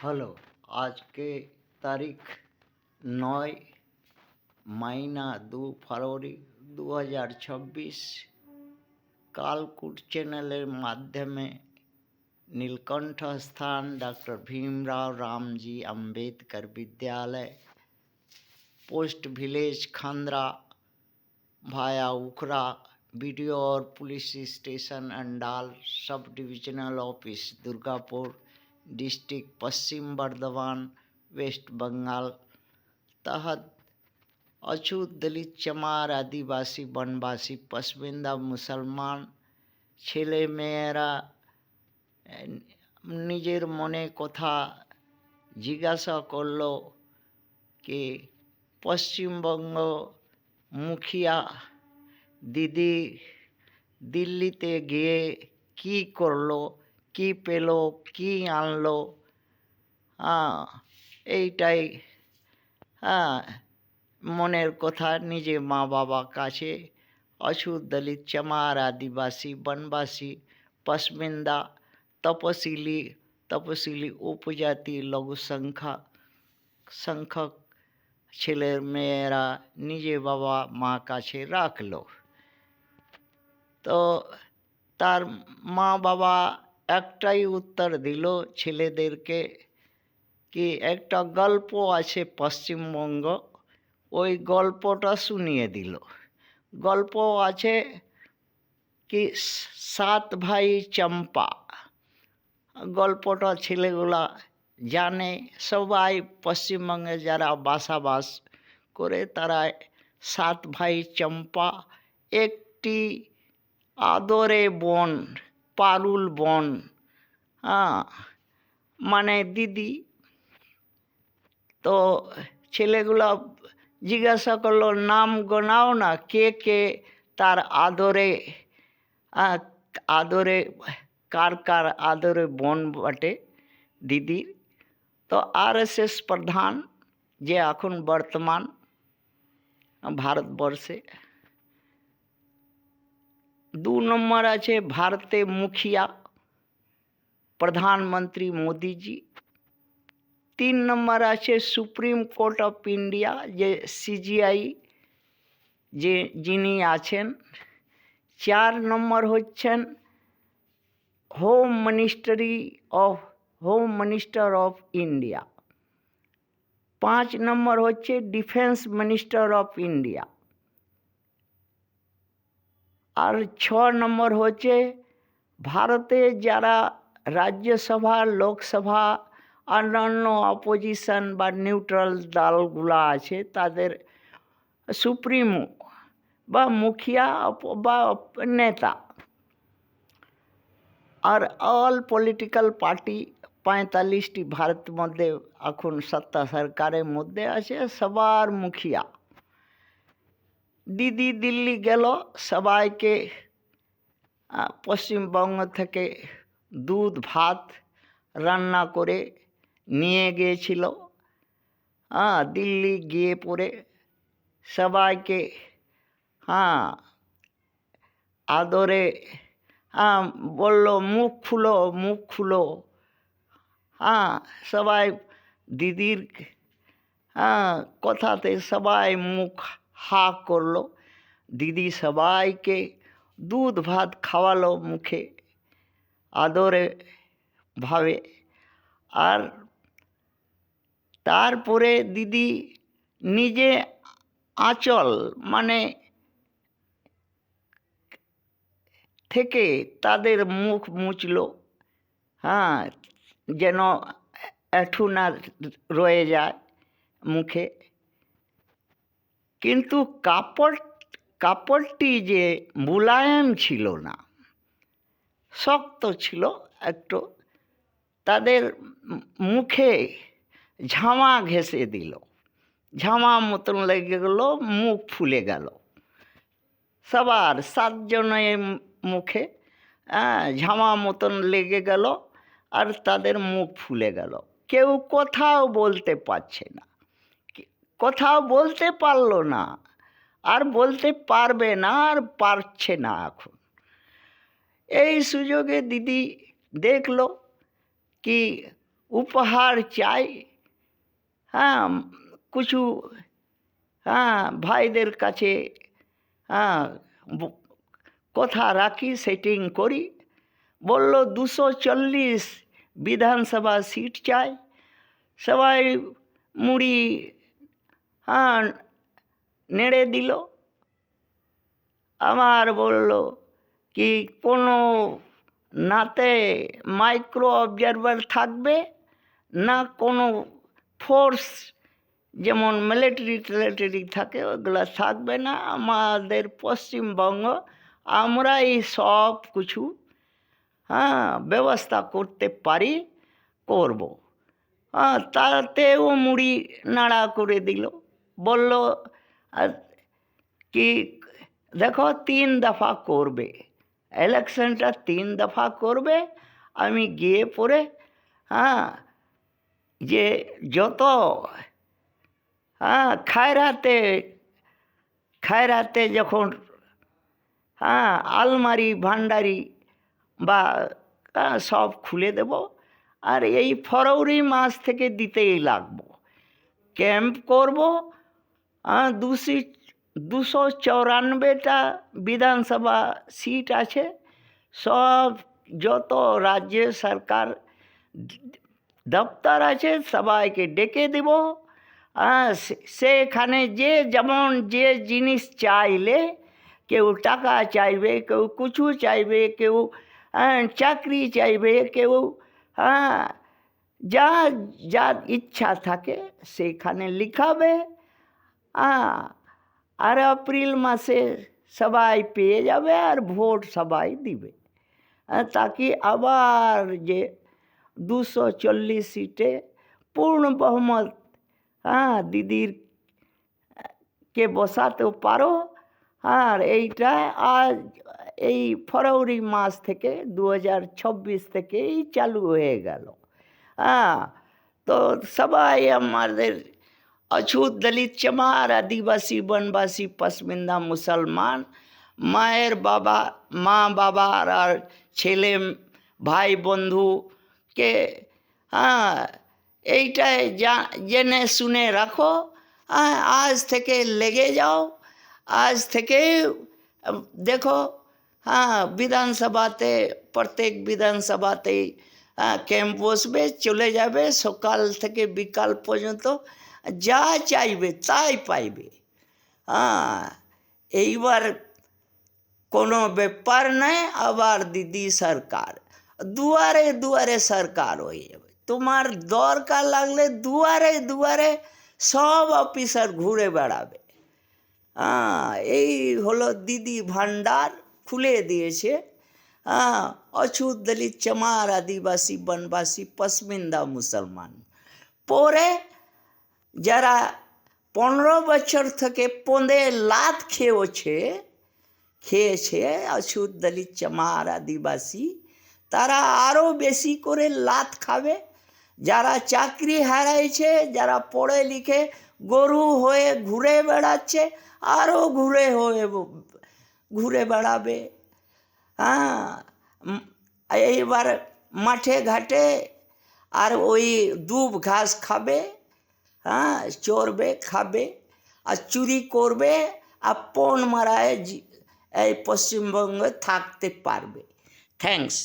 Hello, আজকে তারিখ ৯ মাইনা ২ ফেব্রুয়ারি ২০২৬। কালকুট চ্যানেলের মাধ্যমে नीलकंठ स्थान डॉक्टर भीमराव रामजी अंबेडकर विद्यालय, पोस्ट विलेज खांद्रा भाया उखरा, बीडीओ और police station Andal, sub divisional office Durgapur, district Paschim Bardhaman, west Bengal तहत अछूत दलित चमार आदिवासी वनवासी पसमिंदा मुसलमान छेले मेয়েরা নিজের মনে কথা জিজ্ঞাসা করল কি পশ্চিমবঙ্গ মুখিয়া দিদি দিল্লিতে গিয়ে কি করলো, কি পেল, কি আনলো। এইটাই মনের কথা নিজে মা বাবা কাছে অছুত দলিত চমার আদিবাসী বনবাসী পশমিন্দা তপশিলি উপজাতি লঘু সংখ্যক ছেলের মেয়েরা নিজে বাবা মা কাছে রাখলো। তো তার মা বাবা একটাই উত্তর দিল ছেলেদেরকে কি একটা গল্প আছে পশ্চিমবঙ্গ, ওই গল্পটা শুনিয়ে দিল। গল্প আছে কি 7 ভাই চম্পা। গল্পটা ছেলেগুলা জানে, সবাই পশ্চিমবঙ্গে যারা বাসাবাস করে তারা 7 ভাই চম্পা একটি আদরে বোন, পারুল বোন, মানে দিদি। তো ছেলেগুলা জিজ্ঞাসা করলো নাম গোনাও না, কে কে তার আদরে কার কার আদরে বোন বটে দিদির। তো আরএসএস প্রধান যে এখন বর্তমান ভারতবর্ষে 2 নম্বর আছে ভারতে মুখিয়া প্রধানমন্ত্রী মোদিজি। 3 নম্বর আছে সুপ্রিম কোর্ট অফ ইন্ডিয়া যে সিজিআই যে যিনি আছেন। 4 নম্বর হচ্ছেন হোম মিনিস্টার অফ ইন্ডিয়া। 5 নম্বর হচ্ছে ডিফেন্স মিনিস্টার অফ ইন্ডিয়া। আর 6 নম্বর হচ্ছে ভারতে যারা রাজ্যসভা লোকসভা অন্যান্য অপোজিশন বা নিউট্রাল দলগুলো আছে তাদের সুপ্রিমো বা মুখিয়া বা নেতা। আর অল পলিটিক্যাল পার্টি 45টি ভারত মধ্যে এখন সত্তা সরকারের মধ্যে আছে, সবার মুখিয়া। দিদি দিল্লি গেল, সবাইকে পশ্চিমবঙ্গ থেকে দুধ ভাত রান্না করে নিয়ে গিয়েছিল। দিল্লি গিয়ে পরে সবাইকে আদরে বলল মুখ খুলো। সবাই দিদির কথাতে সবাই মুখ হা করলো। দিদি সবাইকে দুধ ভাত খাওয়ালো মুখে আদরে ভাবে। আর তারপরে দিদি নিজে আঁচল মানে থেকে তাদের মুখ মুছলো, যেন এঁঠু না রয়ে যায় মুখে। কিন্তু কাপড়টি যে মুলায়ম ছিল না, শক্ত ছিল একটু। তাদের মুখে ঝামা ঘেঁষে দিল, ঝামা মতন লেগে গেল, মুখ ফুলে গেল। সবার 7 জনের মুখে ঝামা মতন লেগে গেল আর তাদের মুখ ফুলে গেল। কেউ কোথাও বলতে পারছে না, কোথাও বলতে পারলো না, আর বলতে পারবে না, আর পারছে না এখন। এই সুযোগে দিদি দেখলো কি উপহার চাই, হ্যাঁ কিছু, হ্যাঁ ভাইদের কাছে, হ্যাঁ কথা রাখি, সেটিং করি। বলল 240 বিধানসভা সিট চাই। সবাই মুড়ি, হ্যাঁ নেড়ে দিল। আমার বলল কি কোনো নাতে মাইক্রো অবজারভার থাকবে না, কোনো ফোর্স যেমন মিলিটারি থাকে ওগুলো থাকবে না। আমাদের পশ্চিমবঙ্গ আমরাই সব কিছু, হ্যাঁ ব্যবস্থা করতে পারি, করব। হ্যাঁ তাতেও মুড়ি নাড়া করে দিল। বলল কি দেখো 3 দফা করবে, ইলেকশনটা 3 দফা করবে। আমি গিয়ে পরে, হ্যাঁ যে যত, হ্যাঁ খায়রাতে যখন, হ্যাঁ আলমারি ভান্ডারি বা সব খুলে দেব। আর এই ফরওয়ারি মাস থেকে দিতেই লাগবো। ক্যাম্প করব। 294টা বিধানসভা সিট আছে, সব যত রাজ্য সরকার দপ্তর আছে সবাইকে ডেকে দেব। সেখানে যে যেমন যে জিনিস চাইলে, কেউ টাকা চাইবে, কেউ কিছু চাইবে, কেউ চাকরি চাইবে, কেউ যা যার ইচ্ছা থাকে সেখানে লিখাবে। আর এপ্রিল মাসে সবাই পেয়ে যাবে আর ভোট সবাই দিবে, তাকি আবার যে 240 সিটে পূর্ণ বহুমত, দিদির কে বসাতে পারো। আর এইটা আজ এই ফরওয়ারি মাস থেকে 2026 থেকেই চালু হয়ে গেল। তো সবাই আমাদের অছুত, দলিত, চমার, আদিবাসী, বনবাসী, পশমিন্দা, মুসলমান, মায়ের বাবা, মা বাবার আর ছেলে ভাই বন্ধুকে, এইটাই জেনে শুনে রাখো। আজ থেকে লেগে যাও, আজ থেকে দেখো। বিধানসভাতে, প্রত্যেক বিধানসভাতেই ক্যাম্প বসবে, চলে যাবে সকাল থেকে বিকাল পর্যন্ত, যা চাইবে তাই পাইবে। এইবার কোনো ব্যাপার নাই। আবার দিদি সরকার, দুয়ারে দুয়ারে সরকার হয়ে যাবে। তোমার দরকার লাগলে দুয়ারে দুয়ারে সব অফিসার ঘুরে বেড়াবে। এই হলো দিদি ভান্ডার খুলে দিয়েছে। অছুত, দলিত, চমার, আদিবাসী, বনবাসী, পশমিন্দা, মুসলমান। পরে যারা 15 বছর থেকে পন্দে লাত খেয়েছে অছুত, দলিত, চমার, আদিবাসী, তারা আরও বেশি করে লাত খাবে। যারা চাকরি হারাইছে, যারা পড়ে লিখে গরু হয়ে ঘুরে বেড়াচ্ছে, আরও ঘুরে বেড়াবে। এইবার মাঠে ঘাটে আর ওই দুব ঘাস খাবে, চড়বে, খাবে আর চুরি করবে, আর পণ মারায় এই পশ্চিমবঙ্গে থাকতে পারবে। থ্যাঙ্কস।